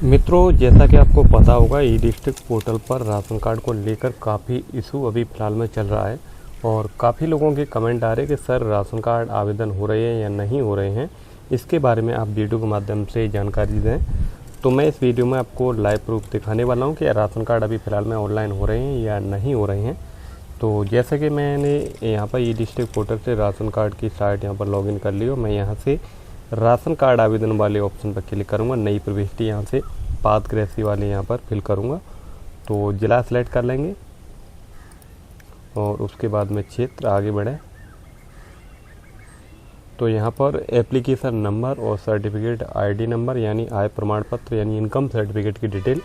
मित्रों, जैसा कि आपको पता होगा ई डिस्ट्रिक्ट पोर्टल पर राशन कार्ड को लेकर काफ़ी इशू अभी फ़िलहाल में चल रहा है और काफ़ी लोगों के कमेंट आ रहे हैं कि सर राशन कार्ड आवेदन हो रहे हैं या नहीं हो रहे हैं। इसके बारे में आप वीडियो के माध्यम से जानकारी दें। तो मैं इस वीडियो में आपको लाइव प्रूफ दिखाने वाला हूँ कि राशन कार्ड अभी फ़िलहाल में ऑनलाइन हो रहे हैं या नहीं हो रहे हैं। तो जैसे कि मैंने यहाँ पर ई डिस्ट्रिक्ट पोर्टल से राशन कार्ड की साइट यहाँ पर लॉगिन कर ली और मैं यहाँ से राशन कार्ड आवेदन वाले ऑप्शन पर क्लिक करूँगा। नई प्रविष्टि यहाँ से पातग्रहसी वाले यहाँ पर फिल करूँगा। तो जिला सेलेक्ट कर लेंगे और उसके बाद में क्षेत्र आगे बढ़े तो यहाँ पर एप्लीकेशन नंबर और सर्टिफिकेट आईडी नंबर यानी आय प्रमाण पत्र यानी इनकम सर्टिफिकेट की डिटेल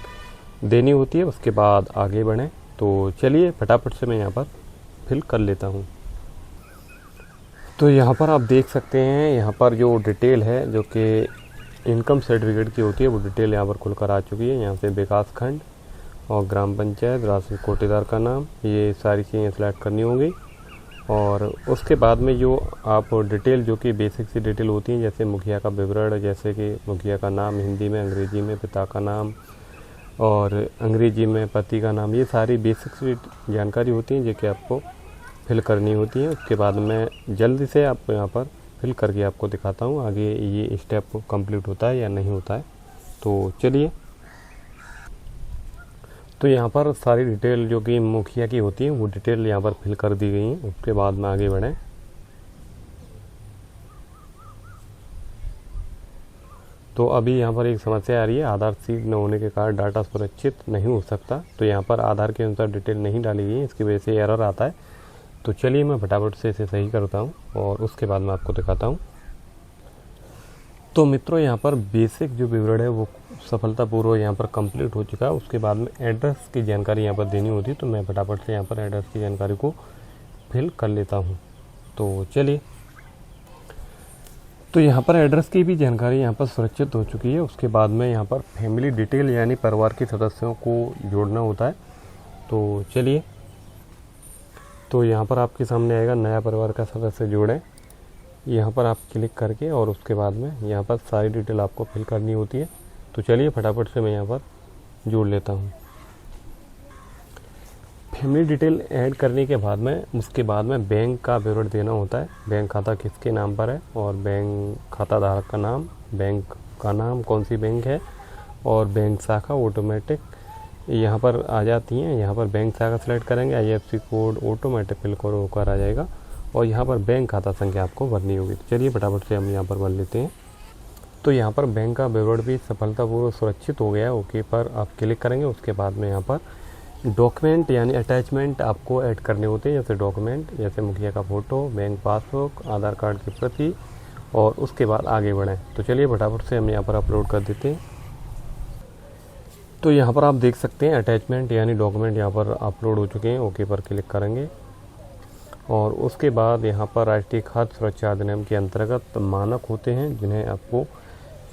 देनी होती है। उसके बाद आगे बढ़ें। तो चलिए फटाफट से मैं यहाँ पर फिल कर लेता हूँ। तो यहाँ पर आप देख सकते हैं, यहाँ पर जो डिटेल है जो कि इनकम सर्टिफिकेट की होती है वो डिटेल यहाँ पर खुलकर आ चुकी है। यहाँ से विकास खंड और ग्राम पंचायत, राशन कोटेदार का नाम, ये सारी चीज़ें सेलेक्ट करनी होंगी। और उसके बाद में जो आप डिटेल जो कि बेसिक सी डिटेल होती हैं, जैसे मुखिया का विवरण, जैसे कि मुखिया का नाम हिंदी में, अंग्रेजी में पिता का नाम और अंग्रेजी में पति का नाम, ये सारी बेसिक सी जानकारी होती हैं जो कि आपको फिल करनी होती है। उसके बाद मैं जल्दी से आपको यहाँ पर फिल करके आपको दिखाता हूँ आगे ये स्टेप कंप्लीट होता है या नहीं होता है। तो चलिए, तो यहाँ पर सारी डिटेल जो कि मुखिया की होती है वो डिटेल यहाँ पर फिल कर दी गई है। उसके बाद में आगे बढ़ें। तो अभी यहाँ पर एक समस्या आ रही है, आधार सीड न होने के कारण डाटा सुरक्षित नहीं हो सकता। तो यहाँ पर आधार के अनुसार डिटेल नहीं डाली गई है, इसकी वजह से एरर आता है। तो चलिए मैं फटाफट से इसे सही करता हूँ और उसके बाद मैं आपको दिखाता हूँ। तो मित्रों, यहाँ पर बेसिक जो विवरण है वो सफलतापूर्वक यहाँ पर कंप्लीट हो चुका है। उसके बाद में एड्रेस की जानकारी यहाँ पर देनी होती है। तो मैं फटाफट से यहाँ पर एड्रेस की जानकारी को फिल कर लेता हूँ। तो चलिए, तो यहाँ पर एड्रेस की भी जानकारी यहाँ पर सुरक्षित हो चुकी है। उसके बाद में यहाँ पर फैमिली डिटेल यानी परिवार के सदस्यों को जोड़ना होता है। तो चलिए, तो यहाँ पर आपके सामने आएगा नया परिवार का सदस्य जोड़ें, यहाँ पर आप क्लिक करके और उसके बाद में यहाँ पर सारी डिटेल आपको फिल करनी होती है। तो चलिए फटाफट से मैं यहाँ पर जोड़ लेता हूँ। फैमिली डिटेल ऐड करने के बाद में उसके बाद में बैंक का विवरण देना होता है। बैंक खाता किसके नाम पर है और बैंक खाता धारक का नाम, बैंक का नाम, कौन सी बैंक है और बैंक शाखा ऑटोमेटिक यहाँ पर आ जाती हैं। यहाँ पर बैंक शाखा सेलेक्ट करेंगे, IFSC कोड ऑटोमेटिक फिल होकर आ जाएगा और यहाँ पर बैंक खाता संख्या आपको भरनी होगी। तो चलिए फटाफट से हम यहाँ पर भर लेते हैं। तो यहाँ पर बैंक का विवरण भी सफलतापूर्वक सुरक्षित हो गया है। ओके पर आप क्लिक करेंगे। उसके बाद में यहाँ पर डॉक्यूमेंट यानी अटैचमेंट आपको ऐड करने होते हैं, जैसे डॉक्यूमेंट जैसे मुखिया का फ़ोटो, बैंक पासबुक, आधार कार्ड की प्रति और उसके बाद आगे बढ़ें। तो चलिए फटाफट से हम यहाँ पर अपलोड कर देते हैं। तो यहाँ पर आप देख सकते हैं अटैचमेंट यानी डॉक्यूमेंट यहाँ पर अपलोड हो चुके हैं। ओके पर क्लिक करेंगे और उसके बाद यहाँ पर राष्ट्रीय खाद्य सुरक्षा अधिनियम के अंतर्गत मानक होते हैं जिन्हें आपको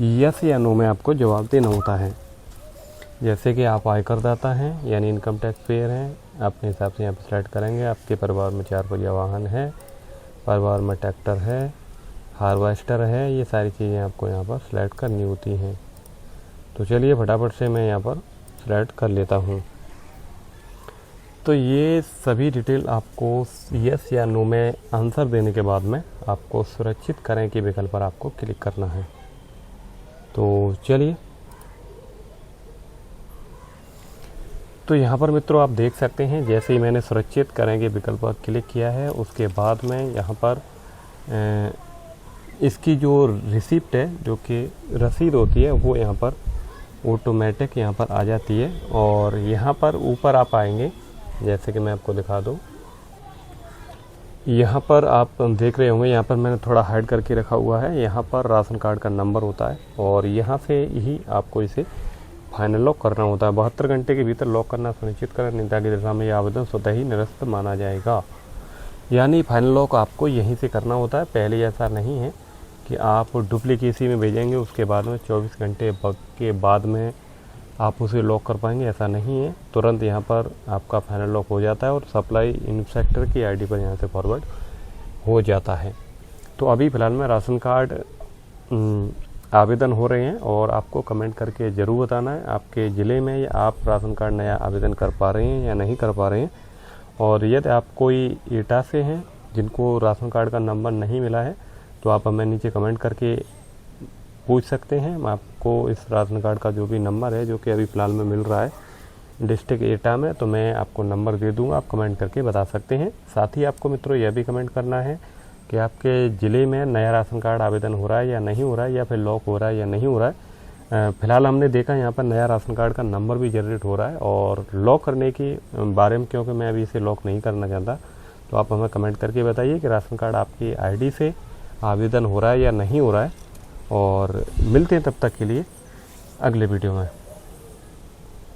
यस या नो में आपको जवाब देना होता है। जैसे कि आप आयकरदाता हैं यानी इनकम टैक्स पेयर हैं, अपने हिसाब से यहाँ पर सेलेक्ट करेंगे। आपके परिवार में 4 पहिया वाहन है, परिवार में ट्रैक्टर है, हार्वेस्टर है, ये सारी चीज़ें आपको यहाँ पर सेलेक्ट करनी होती हैं। तो चलिए फटाफट से मैं यहाँ पर सेलेक्ट कर लेता हूँ। तो ये सभी डिटेल आपको यस या नो में आंसर देने के बाद में आपको सुरक्षित करें के विकल्प पर आपको क्लिक करना है। तो चलिए, तो यहाँ पर मित्रों आप देख सकते हैं जैसे ही मैंने सुरक्षित करें के विकल्प पर क्लिक किया है उसके बाद में यहाँ पर इसकी जो रिसिप्ट है जो कि रसीद होती है वो यहाँ पर ऑटोमेटिक यहाँ पर आ जाती है। और यहाँ पर ऊपर आप आएंगे, जैसे कि मैं आपको दिखा दूँ, यहाँ पर आप देख रहे होंगे, यहाँ पर मैंने थोड़ा हाइड करके रखा हुआ है। यहाँ पर राशन कार्ड का नंबर होता है और यहाँ से ही आपको इसे फाइनल लॉक करना होता है। 72 घंटे के भीतर लॉक करना सुनिश्चित करें, निंदा की दशा में यह आवेदन स्वतः ही निरस्त माना जाएगा। यानी फाइनल लॉक आपको यहीं से करना होता है। पहले ऐसा नहीं है कि आप डुप्लीकेसी में भेजेंगे उसके बाद में 24 घंटे के बाद में आप उसे लॉक कर पाएंगे, ऐसा नहीं है। तुरंत यहाँ पर आपका फाइनल लॉक हो जाता है और सप्लाई इंस्पेक्टर की आईडी पर यहाँ से फॉरवर्ड हो जाता है। तो अभी फ़िलहाल मैं राशन कार्ड आवेदन हो रहे हैं और आपको कमेंट करके ज़रूर बताना है आपके ज़िले में या आप राशन कार्ड नया आवेदन कर पा रहे हैं या नहीं कर पा रहे हैं। और यदि आप कोई एटा से हैं जिनको राशन कार्ड का नंबर नहीं मिला है तो आप हमें नीचे कमेंट करके पूछ सकते हैं। मैं आपको इस राशन कार्ड का जो भी नंबर है जो कि अभी फ़िलहाल में मिल रहा है डिस्ट्रिक्ट एटा में, तो मैं आपको नंबर दे दूंगा, आप कमेंट करके बता सकते हैं। साथ ही आपको मित्रों यह भी कमेंट करना है कि आपके ज़िले में नया राशन कार्ड आवेदन हो रहा है या नहीं हो रहा है, या फिर लॉक हो रहा है या नहीं हो रहा है। फ़िलहाल हमने देखा यहाँ पर नया राशन कार्ड का नंबर भी जनरेट हो रहा है और लॉक करने के बारे में, क्योंकि मैं अभी इसे लॉक नहीं करना चाहता, तो आप हमें कमेंट करके बताइए कि राशन कार्ड आपकी आईडी से आवेदन हो रहा है या नहीं हो रहा है। और मिलते हैं तब तक के लिए अगले वीडियो में।